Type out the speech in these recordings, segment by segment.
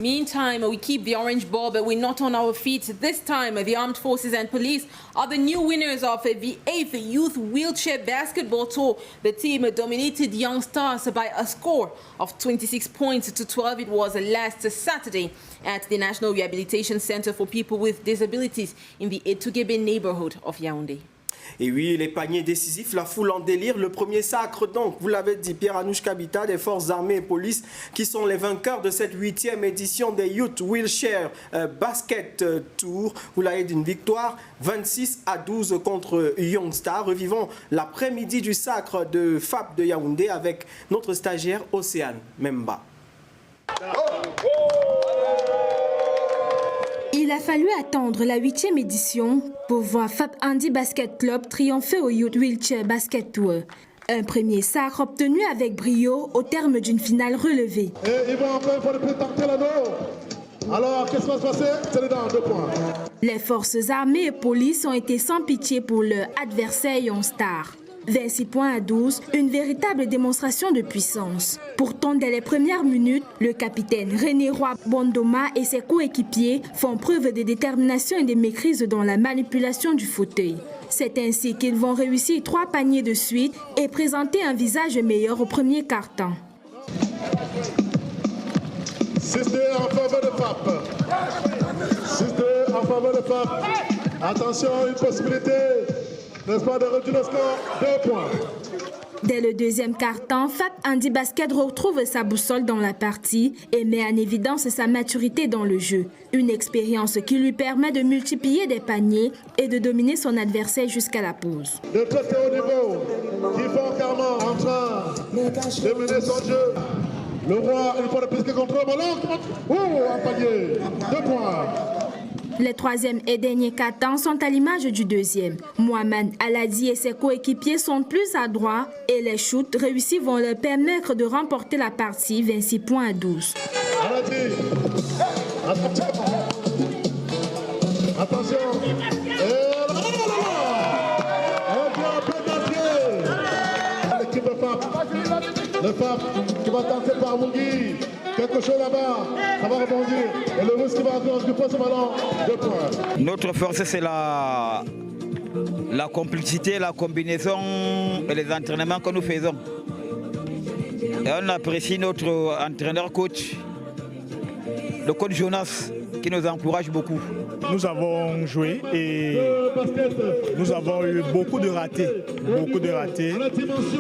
Meantime, we keep the orange ball, but we're not on our feet. This time, the Armed Forces and Police are the new winners of the 8th Youth Wheelchair Basketball Tour. The team dominated Young Stars by a score of 26 points to 12. It was last Saturday at the National Rehabilitation Center for People with Disabilities in the Etugebe neighborhood of Yaoundé. Et oui, les paniers décisifs, la foule en délire, le premier sacre donc, vous l'avez dit, Pierre-Anouche Kabita des forces armées et police qui sont les vainqueurs de cette 8e édition des Youth Wheelchair Basket Tour. Vous l'avez dit, une victoire 26-12 contre Young Star. Revivons l'après-midi du sacre de FAP de Yaoundé avec notre stagiaire Océane Memba. Il a fallu attendre la 8e édition pour voir FAP Handi Basket Club triompher au Youth Wheelchair Basket Tour. Un premier sacre obtenu avec brio au terme d'une finale relevée. Et ils vont encore faire le tenter là-bas. Alors, qu'est-ce qui va se passer? C'est dans 2 points. Les forces armées et police ont été sans pitié pour leur adversaire Young Star. 26 points à 12, une véritable démonstration de puissance. Pourtant, dès les premières minutes, le capitaine René Roy Bondoma et ses coéquipiers font preuve de détermination et de maîtrise dans la manipulation du fauteuil. C'est ainsi qu'ils vont réussir 3 paniers de suite et présenter un visage meilleur au premier quart-temps. 6-2 en faveur de FAP. 6-2 en faveur de FAP. Attention, une possibilité. N'est-ce pas de retirer le score? 2 points. Dès le deuxième quart-temps, FAP Handi Basket retrouve sa boussole dans la partie et met en évidence sa maturité dans le jeu. Une expérience qui lui permet de multiplier des paniers et de dominer son adversaire jusqu'à la pause. De très haut niveau, qui font carrément en train de mener son jeu. Le roi, une fois de plus que contrôle, un panier. 2 points. Les troisième et derniers quart-temps sont à l'image du deuxième. Mohamed Aladi et ses coéquipiers sont plus adroits et les shoots réussis vont leur permettre de remporter la partie 26 points à 12. Aladi, attention. L'équipe de FAP. Le FAP qui va tenter par Mungi. Quelque chose là-bas, ça va rebondir. Et le russe qui va récupérer ce ballon, 2 points. Notre force, c'est la complicité, la combinaison et les entraînements que nous faisons. Et on apprécie notre entraîneur-coach, le coach Jonas, qui nous encourage beaucoup. Nous avons joué et nous avons eu beaucoup de ratés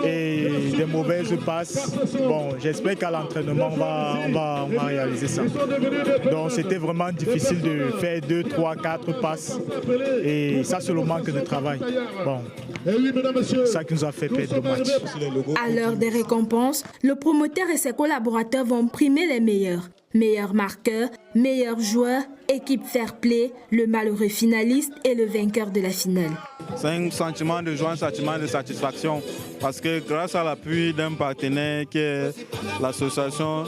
et des mauvaises passes. Bon, j'espère qu'à l'entraînement, on va réaliser ça. Donc c'était vraiment difficile de faire 2, 3, 4 passes et ça c'est le manque de travail. Bon, c'est ça qui nous a fait perdre le match. À l'heure des récompenses, le promoteur et ses collaborateurs vont primer les meilleurs. Meilleur marqueur, meilleur joueur, équipe fair play, le malheureux finaliste et le vainqueur de la finale. C'est un sentiment de joie, un sentiment de satisfaction parce que grâce à l'appui d'un partenaire qui est l'association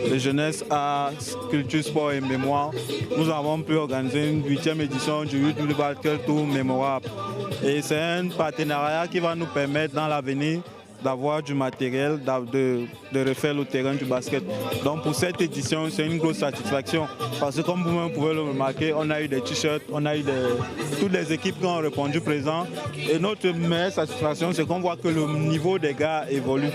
de jeunesse à culture, sport et mémoire, nous avons pu organiser une 8e édition du Youth Basket Tour mémorable. Et c'est un partenariat qui va nous permettre dans l'avenir d'avoir du matériel, de refaire le terrain du basket. Donc pour cette édition, c'est une grosse satisfaction parce que comme vous-même pouvez le remarquer, on a eu des t-shirts, on a eu toutes les équipes qui ont répondu présent. Et notre meilleure satisfaction, c'est qu'on voit que le niveau des gars évolue.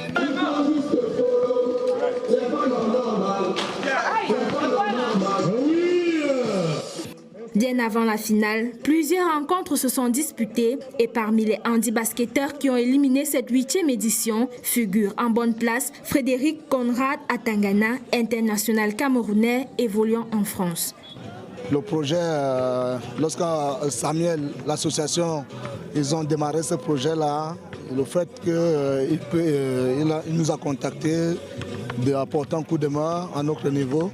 Bien avant la finale, plusieurs rencontres se sont disputées et parmi les handi-basketteurs qui ont éliminé cette 8e édition figure en bonne place Frédéric Conrad Atangana, international camerounais évoluant en France. Le projet, lorsque Samuel, l'association, ils ont démarré ce projet-là, le fait qu'il nous a contactés d'apporter un coup de main à notre niveau.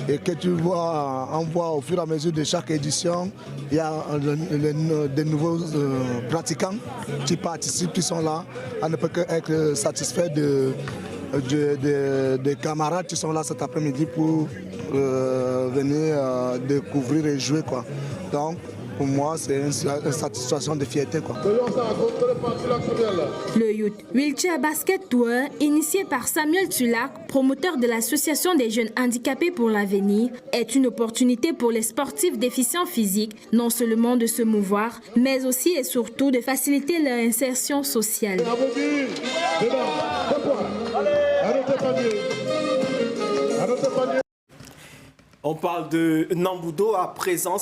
Et que tu vois, on voit au fur et à mesure de chaque édition, il y a de nouveaux pratiquants qui participent, qui sont là. On ne peut qu'être satisfait des camarades qui sont là cet après-midi pour venir découvrir et jouer, quoi. Donc, pour moi, c'est une satisfaction de fierté, quoi. Le Youth Wheelchair Basket Tour, initié par Samuel Tulac, promoteur de l'Association des jeunes handicapés pour l'avenir, est une opportunité pour les sportifs déficients physiques, non seulement de se mouvoir, mais aussi et surtout de faciliter leur insertion sociale. On parle de Nambudo à présent.